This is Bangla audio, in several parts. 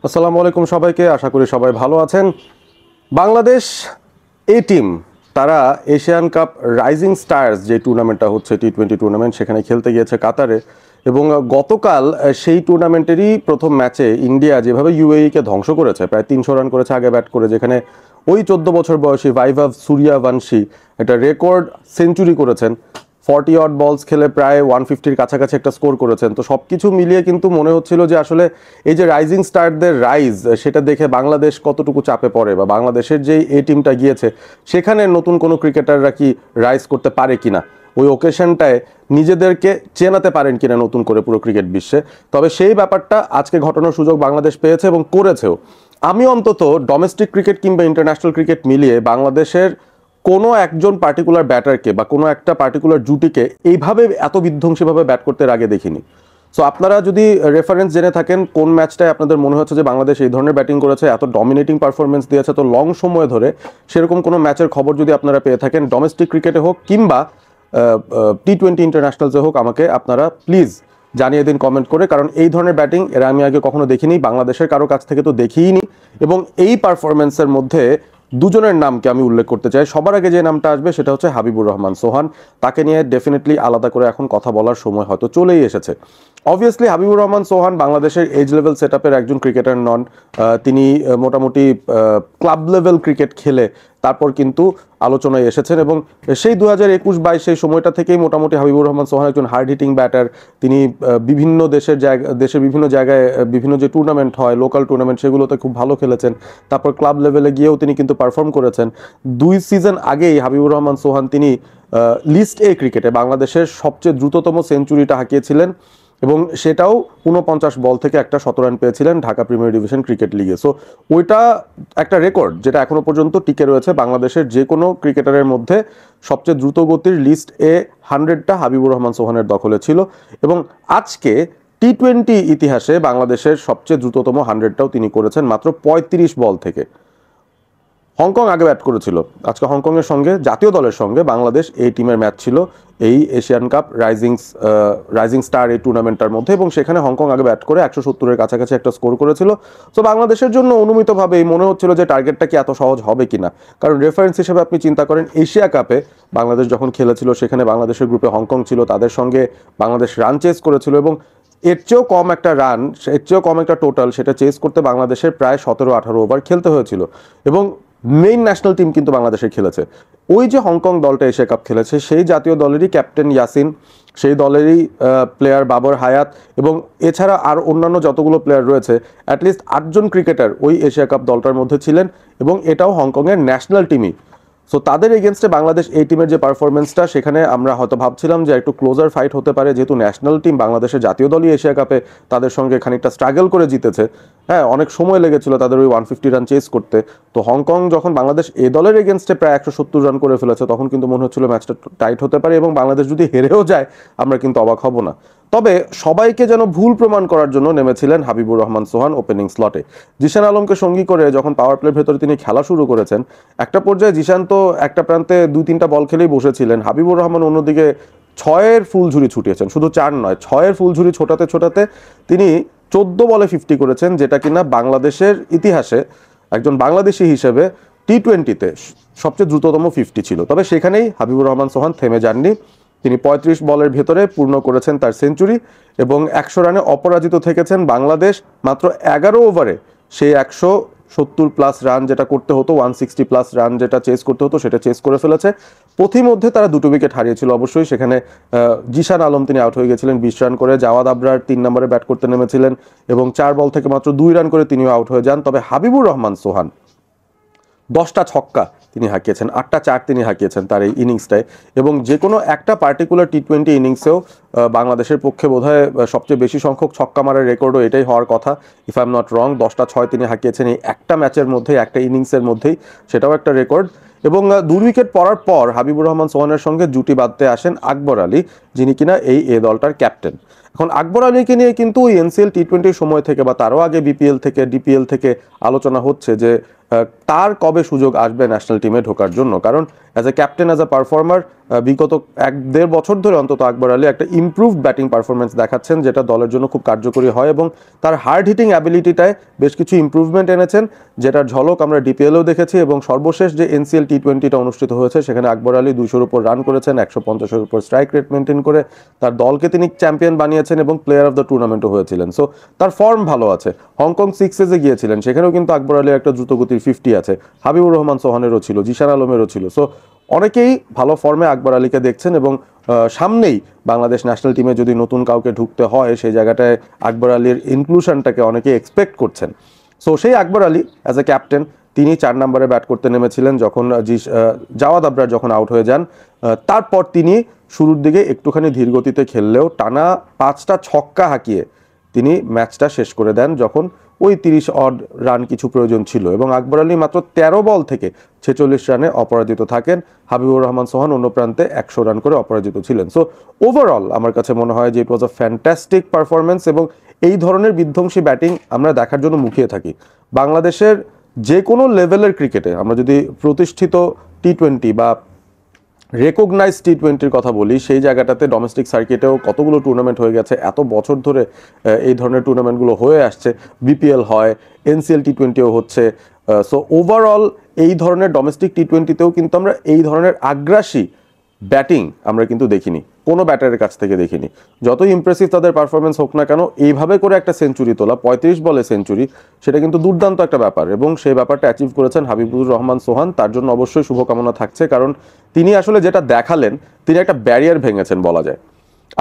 আসসালামু আলাইকুম সবাইকে, আশা করি সবাই ভালো আছেন। বাংলাদেশ এ টিম তারা এশিয়ান কাপ রাইজিং স্টার্স যে টুর্নামেন্টটা হচ্ছে টি-20 টুর্নামেন্ট, সেখানে খেলতে গিয়েছে কাতারে। এবং গতকাল সেই টুর্নামেন্টেরই প্রথম ম্যাচে ইন্ডিয়া যেভাবে ইউএইকে ধ্বংস করেছে, প্রায় 300 রান করেছে আগে ব্যাট করে, যেখানে ওই 14 বছর বয়সী ভাইভাভ সূর্যবংশী একটা রেকর্ড সেঞ্চুরি করেছেন। 40 অড বলস খেলে প্রায় 150-র কাছাকাছি একটা স্কোর করেছেন। তো সব কিছু মিলিয়ে কিন্তু মনে হচ্ছিল যে আসলে এই যে রাইজিং স্টারদের রাইজ, সেটা দেখে বাংলাদেশ কতটুকু চাপে পড়ে, বা বাংলাদেশের যেই এই টিমটা গিয়েছে সেখানে নতুন কোনো ক্রিকেটাররা কি রাইজ করতে পারে কিনা, ওই ওকেশনটায় নিজেদেরকে চেনাতে পারেন কিনা নতুন করে পুরো ক্রিকেট বিশ্বে। তবে সেই ব্যাপারটা আজকে ঘটানোর সুযোগ বাংলাদেশ পেয়েছে এবং করেছেও। আমি অন্তত ডোমেস্টিক ক্রিকেট কিংবা ইন্টারন্যাশনাল ক্রিকেট মিলিয়ে বাংলাদেশের কোনো একজন পার্টিকুলার ব্যাটারকে বা কোনো একটা পার্টিকুলার জুটিকে এইভাবে এত বিধ্বংসীভাবে ব্যাট করতে এর আগে দেখিনি। সো আপনারা যদি রেফারেন্স জেনে থাকেন কোন ম্যাচটায় আপনাদের মনে হচ্ছে যে বাংলাদেশ এই ধরনের ব্যাটিং করেছে, এত ডমিনেটিং পারফরমেন্স দিয়েছে তো লং সময় ধরে, সেরকম কোনো ম্যাচের খবর যদি আপনারা পেয়ে থাকেন, ডোমেস্টিক ক্রিকেটে হোক কিংবা টি-20 ইন্টারন্যাশনালসে হোক, আমাকে আপনারা প্লিজ জানিয়ে দিন কমেন্ট করে। কারণ এই ধরনের ব্যাটিং এর আমি আগে কখনো দেখিনি, বাংলাদেশের কারো কাছ থেকে তো দেখিইনি। এবং এই পারফরমেন্সের মধ্যে দুজনের নামকে আমি উল্লেখ করতে চাই। সবার আগে যে নামটা আসবে সেটা হচ্ছে হাবিবুর রহমান সোহান। তাকে নিয়ে ডেফিনেটলি আলাদা করে এখন কথা বলার সময় হয়তো চলেই এসেছে। অবভিয়াসলি হাবিবুর রহমান সোহান বাংলাদেশের এজ লেভেল সেট আপের একজন ক্রিকেটার নন। তিনি মোটামুটি ক্লাব লেভেল ক্রিকেট খেলে তারপর কিন্তু আলোচনায় এসেছেন, এবং সেই 2021-22 সেই সময়টা থেকেই মোটামুটি হাবিবুর রহমান সোহান একজন হার্ড হিটিং ব্যাটার। তিনি বিভিন্ন দেশের বিভিন্ন জায়গায় বিভিন্ন যে টুর্নামেন্ট হয়, লোকাল টুর্নামেন্ট, সেগুলোতে খুব ভালো খেলেছেন। তারপর ক্লাব লেভেলে গিয়েও তিনি কিন্তু পারফর্ম করেছেন। 2 সিজন আগেই হাবিবুর রহমান সোহান তিনি লিস্ট এ ক্রিকেটে বাংলাদেশের সবচেয়ে দ্রুততম সেঞ্চুরিটা হাঁকিয়েছিলেন, এবং সেটাও 49 বল থেকে একটা 17 রান পেয়েছিলেন ঢাকা প্রিমিয়ার ডিভিশন ক্রিকেট লিগে। সো ওইটা একটা রেকর্ড যেটা এখনো পর্যন্ত টিকে রয়েছে। বাংলাদেশের যে কোনো ক্রিকেটারের মধ্যে সবচেয়ে দ্রুত গতির লিস্ট এ 100টা হাবিবুর রহমান সোহানের দখলে ছিল, এবং আজকে টি-20 ইতিহাসে বাংলাদেশের সবচেয়ে দ্রুততম 100টাও তিনি করেছেন মাত্র 35 বল থেকে। হংকং আগে ব্যাট করেছিল, আজকে হংকংয়ের সঙ্গে, জাতীয় দলের সঙ্গে বাংলাদেশ এই টিমের ম্যাচ ছিল এই এশিয়ান কাপ রাইজিং স্টার এই টুর্নামেন্টটার মধ্যে, এবং সেখানে হংকং আগে ব্যাট করে 170-এর কাছাকাছি একটা স্কোর করেছিল। তো বাংলাদেশের জন্য অনুমিতভাবেই মনে হচ্ছিল যে টার্গেটটা কি এত সহজ হবে কিনা। কারণ রেফারেন্স হিসেবে আপনি চিন্তা করেন, এশিয়া কাপে বাংলাদেশ যখন খেলেছিল সেখানে বাংলাদেশের গ্রুপে হংকং ছিল, তাদের সঙ্গে বাংলাদেশ রান চেস করেছিল, এবং এর চেয়েও কম একটা রান, এর চেয়েও কম একটা টোটাল, সেটা চেস করতে বাংলাদেশের প্রায় 17-18 ওভার খেলতে হয়েছিল। এবং মেইন ন্যাশনাল টিম কিন্তু বাংলাদেশে খেলেছে। ওই যে হংকং দলটা এশিয়া কাপ খেলেছে, সেই জাতীয় দলেরই ক্যাপ্টেন ইয়াসিন, সেই দলেরই প্লেয়ার বাবর হায়াত, এবং এছাড়া আর অন্যান্য যতগুলো প্লেয়ার রয়েছে, অ্যাটলিস্ট 8জন ক্রিকেটার ওই এশিয়া কাপ দলটার মধ্যে ছিলেন, এবং এটাও হংকংয়ের ন্যাশনাল টিমই। সো তাদের এগেনস্টে বাংলাদেশ এই টিমের যে পারফরমেন্সটা, সেখানে আমরা হয়তো ভাবছিলাম যে একটু ক্লোজার ফাইট হতে পারে, যেহেতু ন্যাশনাল টিম বাংলাদেশের জাতীয় দলই এশিয়া কাপে তাদের সঙ্গে খানিকটা স্ট্রাগল করে জিতেছে। হ্যাঁ, অনেক সময় লেগেছিল তাদের ওই 150 রান চেস করতে। তো হংকং যখন বাংলাদেশ এ দলের এগেনস্টে প্রায় 170 রান করে ফেলেছে, তখন কিন্তু মনে হচ্ছিল ম্যাচটা টাইট হতে পারে, এবং বাংলাদেশ যদি হেরেও যায় আমরা কিন্তু অবাক হব না। তবে সবাইকে যেন ভুল প্রমাণ করার জন্য নেমেছিলেন হাবিবুর রহমান সোহান ওপেনিং স্লটে। জিশান আলমকে সঙ্গী করে যখন পাওয়ার প্লের ভেতরে তিনি খেলা শুরু করেছেন, একটা পর্যায়ে জিশান তো একটা প্রান্তে 2-3টা বল খেলেই বসেছিলেন, হাবিবুর রহমান অন্যদিকে 6-এর ফুলঝুরি ছুটিয়েছেন। শুধু 4 নয়, 6-এর ফুলঝুরি ছোটাতে ছোটাতে তিনি 14 বলে 50 করেছেন, যেটা কিনা বাংলাদেশের ইতিহাসে একজন বাংলাদেশি হিসেবে টি-20তে সবচেয়ে দ্রুততম 50 ছিল। তবে সেখানেই হাবিবুর রহমান সোহান থেমে যাননি। তিনি 35 বলের ভেতরে পূর্ণ করেছেন তার সেঞ্চুরি, এবং 100 রানে অপরাজিত থেকেছেন বাংলাদেশ মাত্র 11 ওভারে। সেই 170+ রান যেটা করতে হতো, 160+ রান যেটা চেস করতে হতো, সেটা চেস করে ফেলেছে। পথিমধ্যে তারা 2টো উইকেট হারিয়েছিল অবশ্যই। সেখানে জিশান আলম তিনি আউট হয়ে গেছিলেন 20 রান করে, জাওয়াদ আবরার 3 নম্বরে ব্যাট করতে নেমেছিলেন, এবং 4 বল থেকে মাত্র 2 রান করে তিনিও আউট হয়ে যান। তবে হাবিবুর রহমান সোহান 10টা ছক্কা তিনি হাঁকিয়েছেন, 8টা 4 তিনি হাঁকিয়েছেন তার এই ইনিংসটায়, এবং যে কোনো একটা পার্টিকুলার টি-20 ইনিংসেও বাংলাদেশের পক্ষে বোধহয় সবচেয়ে বেশি সংখ্যক ছক্কা মারার রেকর্ডও এটাই হওয়ার কথা, if I am not wrong. 10টা 6 তিনি হাঁকিয়েছেন এই একটা ম্যাচের মধ্যেই, একটা ইনিংসের মধ্যেই, সেটাও একটা রেকর্ড। এবং 2 উইকেট পড়ার পর হাবিবুর রহমান সোহানের সঙ্গে জুটি বাঁধতে আসেন আকবর আলী, যিনি কিনা এই দলটার ক্যাপ্টেন। এখন আকবর আলীকে নিয়ে কিন্তু ওই এনসিএল টি20 সময় থেকে বা তারও আগে বিপিএল থেকে ডিপিএল থেকে আলোচনা হচ্ছে যে তার কবে সুযোগ আসবে ন্যাশনাল টিমে ঢোকার জন্য, কারণ as a captain, as a performer বিগত 1-1.5 বছর ধরে অন্তত আকবর আলী একটা ইমপ্রুভড ব্যাটিং পারফরমেন্স দেখাচ্ছেন, যেটা দলের জন্য খুব কার্যকরী হয় এবং তার হার্ড হিটিং অ্যাবিলিটিটায় বেশ কিছু ইমপ্রুভমেন্ট এনেছেন, যেটার ঝলক আমরা ডিপিএলেও দেখেছি। এবং সর্বশেষ যে এনসিএল টি20টা অনুষ্ঠিত হয়েছে সেখানে আকবর আলী 200-র উপর রান করেছেন, 150-এর উপর স্ট্রাইক রেট মেনটেন করে তার দলকে তিনি চ্যাম্পিয়ন বানিয়েছেন এবং প্লেয়ার অফ দ্য টুর্নামেন্টও হয়েছিলেন। সো তার ফর্ম ভালো আছে। হংকং সিক্সেসে গিয়েছিলেন, সেখানেও কিন্তু আকবর আলীর একটা দ্রুতগতির 50 আছে, হাবিবুর রহমান সোহানেরও ছিল, জিশান আলমেরও ছিল। সো অনেকেই ভালো ফর্মে আকবর আলীকে দেখছেন এবং সামনেই বাংলাদেশ ন্যাশনাল টিমে যদি নতুন কাউকে ঢুকতে হয় সেই জায়গাটায় আকবর আলীর ইনক্লুশনটাকে অনেকেই এক্সপেক্ট করছেন। সো সেই Akbar Ali as a captain তিনি 4 নম্বরে ব্যাট করতে নেমেছিলেন যখন জাওয়াদ আবরার যখন আউট হয়ে যান। তারপর তিনি শুরুর দিকে একটুখানি ধীরগতিতে খেললেও টানা 5টা ছক্কা হাঁকিয়ে তিনি ম্যাচটা শেষ করে দেন যখন ওই 30 অড রান কিছু প্রয়োজন ছিল। এবং আকবর আলী মাত্র 13 বল থেকে 46 রানে অপরাজিত থাকেন। হাবিবুর রহমান সোহান অন্য প্রান্তে 100 রান করে অপরাজিত ছিলেন। সো ওভারঅল আমার কাছে মনে হয় যে ইট ওয়াজ আ ফ্যান্টাস্টিক পারফরমেন্স এবং এই ধরনের বিধ্বংসী ব্যাটিং আমরা দেখার জন্য মুখিয়ে থাকি। বাংলাদেশের যে কোনো লেভেলের ক্রিকেটে আমরা যদি প্রতিষ্ঠিত টি20 বা রেকগনাইজ টি20-র কথা বলি, সেই জায়গাটাতে ডোমেস্টিক সার্কিটেও কতগুলো টুর্নামেন্ট হয়ে গেছে, এত বছর ধরে এই ধরনের টুর্নামেন্টগুলো হয়ে আসছে, বিপিএল হয়, এনসিএল টি20ও হচ্ছে। সো ওভারঅল এই ধরনের ডোমেস্টিক টি20তেও কিন্তু আমরা এই ধরনের আগ্রাসী ব্যাটিং আমরা কিন্তু দেখিনি, কোনো ব্যাটারের কাছ থেকে দেখিনি। যতই ইমপ্রেসিভ তাদের পারফরমেন্স হোক না কেন, এইভাবে করে একটা সেঞ্চুরি তোলা, 35 বলে সেঞ্চুরি, সেটা কিন্তু দুর্দান্ত একটা ব্যাপার এবং সেই ব্যাপারটা অ্যাচিভ করেছেন হাবিবুর রহমান সোহান। তার জন্য অবশ্যই শুভকামনা থাকছে, কারণ তিনি আসলে যেটা দেখালেন তিনি একটা ব্যারিয়ার ভেঙেছেন বলা যায়।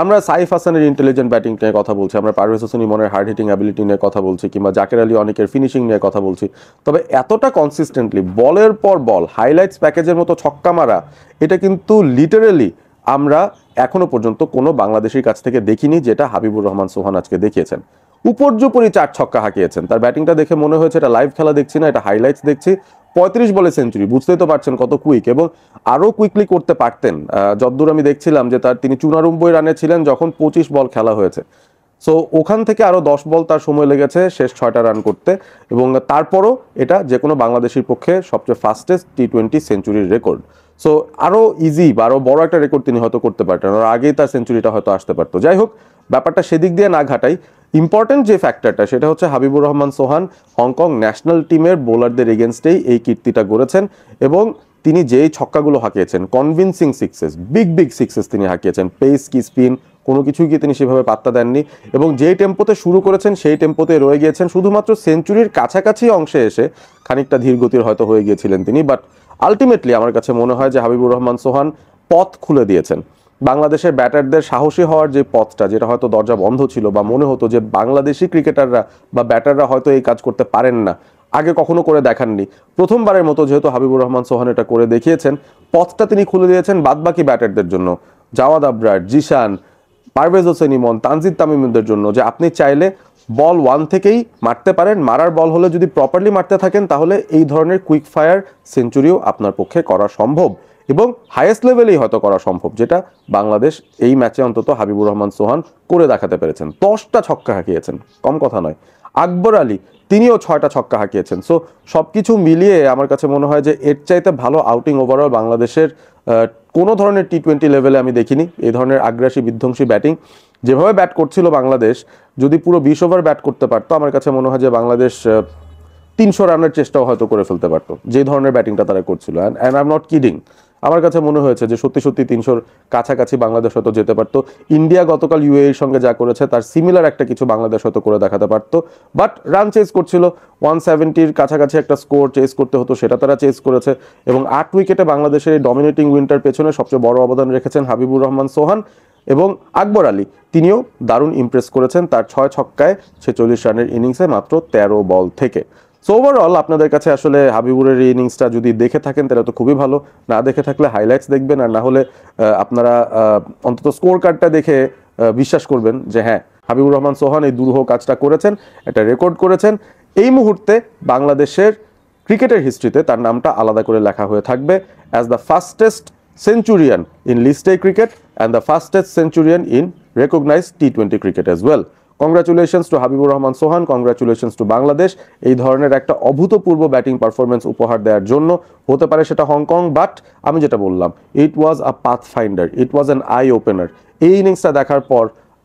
আমরা সাইফ হাসানের ইন্টেলিজেন্ট ব্যাটিং নিয়ে কথা বলছি, আমরা পারভেজ হোসেন ইমনের হার্ড হিটিং অ্যাবিলিটি নিয়ে কথা বলছি, কিংবা জাকের আলী অনেকের ফিনিশিং নিয়ে কথা বলছি, তবে এতটা কনসিস্টেন্টলি বলের পর বল হাইলাইটস প্যাকেজের মতো ছক্কা মারা, এটা কিন্তু লিটারেলি আমরা এখনো পর্যন্ত কোনো বাংলাদেশের কাছ থেকে দেখিনি, যেটা হাবিবুর রহমান সোহান আজকে দেখিয়েছেন। উপর্যুপরি 4 ছক্কা হাঁকিয়েছেন। তার ব্যাটিংটা দেখে মনে হয়েছে এটা লাইভ খেলা দেখছি না, এটা হাইলাইটস দেখছি। 35 বলে সেঞ্চুরি, বুঝতেই তো পারছেন কত কুইক, এবং আরও কুইকলি করতে পারতেন। যদ্দূর আমি দেখছিলাম যে তিনি 94 রানে ছিলেন যখন 25 বল খেলা হয়েছে। সো ওখান থেকে আরও 10 বল তার সময় লেগেছে শেষ 6টা রান করতে, এবং তারপরও এটা যে কোনো বাংলাদেশের পক্ষে সবচেয়ে ফাস্টেস্ট টি20 সেঞ্চুরির রেকর্ড। সো আরও ইজি বা আরও বড় একটা রেকর্ড তিনি হয়তো করতে পারতেন, আর আগেই তার সেঞ্চুরিটা হয়তো আসতে পারতো। যাই হোক, ব্যাপারটা সেদিক দিয়ে না ঘাটাই, ইম্পর্টেন্ট যে ফ্যাক্টরটা সেটা হচ্ছে হাবিবুর রহমান সোহান হংকং ন্যাশনাল টিমের বোলারদের এগেনস্টেই এই কীর্তিটা গড়েছেন এবং তিনি যেই ছক্কাগুলো হাঁকিয়েছেন, কনভিনসিং সিক্সেস, বিগ সিক্সেস তিনি হাঁকিয়েছেন, পেস কি স্পিন কোনো কিছুই কি তিনি সেভাবে পাত্তা দেননি, এবং যেই টেম্পোতে শুরু করেছেন সেই টেম্পোতে রয়ে গিয়েছেন। শুধুমাত্র সেঞ্চুরির কাছাকাছি অংশে এসে খানিকটা ধীরগতির হয়তো হয়ে গিয়েছিলেন তিনি, বাট আলটিমেটলি আমার কাছে মনে হয় যে হাবিবুর রহমান সোহান পথ খুলে দিয়েছেন। বাংলাদেশের ব্যাটারদের সাহসী হওয়ার যে পথটা, যেটা হয়তো দরজা বন্ধ ছিল বা মনে হতো যে বাংলাদেশি ক্রিকেটাররা বা ব্যাটাররা হয়তো এই কাজ করতে পারেন না, আগে কখনো করে দেখাননি, প্রথমবারের মতো যেহেতু হাবিবুর রহমান সোহান এটা করে দেখিয়েছেন, পথটা তিনি খুলে দিয়েছেন বাদবাকি ব্যাটারদের জন্য, জাওয়াদ আবরার, জিশান, পারভেজ হোসেন ইমন, তানজিদ তামিমদের জন্য, যে আপনি চাইলে বল 1 থেকেই মারতে পারেন, মারার বল হলে যদি প্রপারলি মারতে থাকেন তাহলে এই ধরনের কুইক ফায়ার সেঞ্চুরিও আপনার পক্ষে করা সম্ভব এবং হাইয়েস্ট লেভেলেই হয়তো করা সম্ভব, যেটা বাংলাদেশ এই ম্যাচে অন্তত হাবিবুর রহমান সোহান করে দেখাতে পেরেছেন। 10টা ছক্কা হাঁকিয়েছেন, কম কথা নয়। আকবর আলী তিনিও 6টা ছক্কা হাঁকিয়েছেন। সো সব কিছু মিলিয়ে আমার কাছে মনে হয় যে এর চাইতে ভালো আউটিং ওভারঅল বাংলাদেশের কোনো ধরনের টি20 লেভেলে আমি দেখিনি। এই ধরনের আগ্রাসী বিধ্বংসী ব্যাটিং যেভাবে ব্যাট করছিল বাংলাদেশ, যদি পুরো 20 ওভার ব্যাট করতে পারতো, আমার কাছে মনে হয় যে বাংলাদেশ 300 রানের চেষ্টাও হয়তো করে ফেলতে পারতো, যে ধরনের ব্যাটিংটা তারা করছিল। And I am not kidding, আমার কাছে মনে হয়েছে যে সত্যি 300-র কাছাকাছি বাংলাদেশ হয়তো যেতে পারতো। ইন্ডিয়া গতকাল ইউএইর সঙ্গে যা করেছে তার সিমিলার একটা কিছু বাংলাদেশ হয়তো করে দেখাতে পারতো, বাট রান চেস করছিল, 170-র কাছাকাছি একটা স্কোর চেস করতে হতো, সেটা তারা চেস করেছে। এবং 8 উইকেটে বাংলাদেশের এই ডমিনেটিং উইনটার পেছনে সবচেয়ে বড় অবদান রেখেছেন হাবিবুর রহমান সোহান এবং আকবর আলী। তিনিও দারুণ ইমপ্রেস করেছেন তার 6 ছক্কায় 46 রানের ইনিংসে মাত্র 13 বল থেকে। সো ওভারঅল আপনাদের কাছে আসলে হাবিবুরের এই ইনিংসটা যদি দেখে থাকেন তাহলে তো খুবই ভালো, না দেখে থাকলে হাইলাইটস দেখবেন, আর না হলে আপনারা অন্তত স্কোর কার্ডটা দেখে বিশ্বাস করবেন যে হ্যাঁ, হাবিবুর রহমান সোহান এই দুরূহ কাজটা করেছেন, একটা রেকর্ড করেছেন। এই মুহূর্তে বাংলাদেশের ক্রিকেটের হিস্ট্রিতে তার নামটা আলাদা করে লেখা হয়ে থাকবে as the fastest centurion in list A cricket and the fastest centurion in recognized T20 cricket as well. Congratulations to Habibur Rahman Sohan, congratulations to Bangladesh এই ধরনের একটা অভূতপূর্ব ব্যাটিং পারফরমেন্স উপহার দেওয়ার জন্য। হতে পারে সেটা হংকং, বাট আমি যেটা বললাম, it was a pathfinder, it was an eye opener. এই ইনিংসটা দেখার পর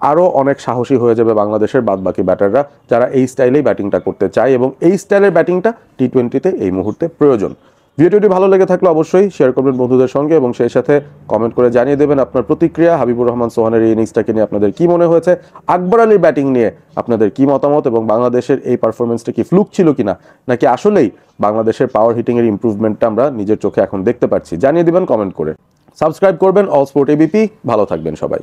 আরও অনেক সাহসী হয়ে যাবে বাংলাদেশের বাদবাকি ব্যাটাররা, যারা এই স্টাইলেই ব্যাটিংটা করতে চায়, এবং এই স্টাইলের ব্যাটিংটা টি-20তে এই মুহূর্তে প্রয়োজন। ভিডিওটি ভালো লেগে থাকলে অবশ্যই শেয়ার করবেন বন্ধুদের সঙ্গে, এবং সেই সাথে কমেন্ট করে জানিয়ে দেবেন আপনার প্রতিক্রিয়া। হাবিবুর রহমান সোহানের এই ইনিংসটাকে নিয়ে আপনাদের কি মনে হয়েছে, আকবর আলীর ব্যাটিং নিয়ে আপনাদের কি মতামত, এবং বাংলাদেশের এই পারফরমেন্সটা কি ফ্লুক ছিল কিনা, নাকি আসলেই বাংলাদেশের পাওয়ার হিটিংয়ের ইমপ্রুভমেন্টটা আমরা নিজের চোখে এখন দেখতে পাচ্ছি, জানিয়ে দিবেন কমেন্ট করে। সাবস্ক্রাইব করবেন অল স্পোর্ট এবিপি। ভালো থাকবেন সবাই।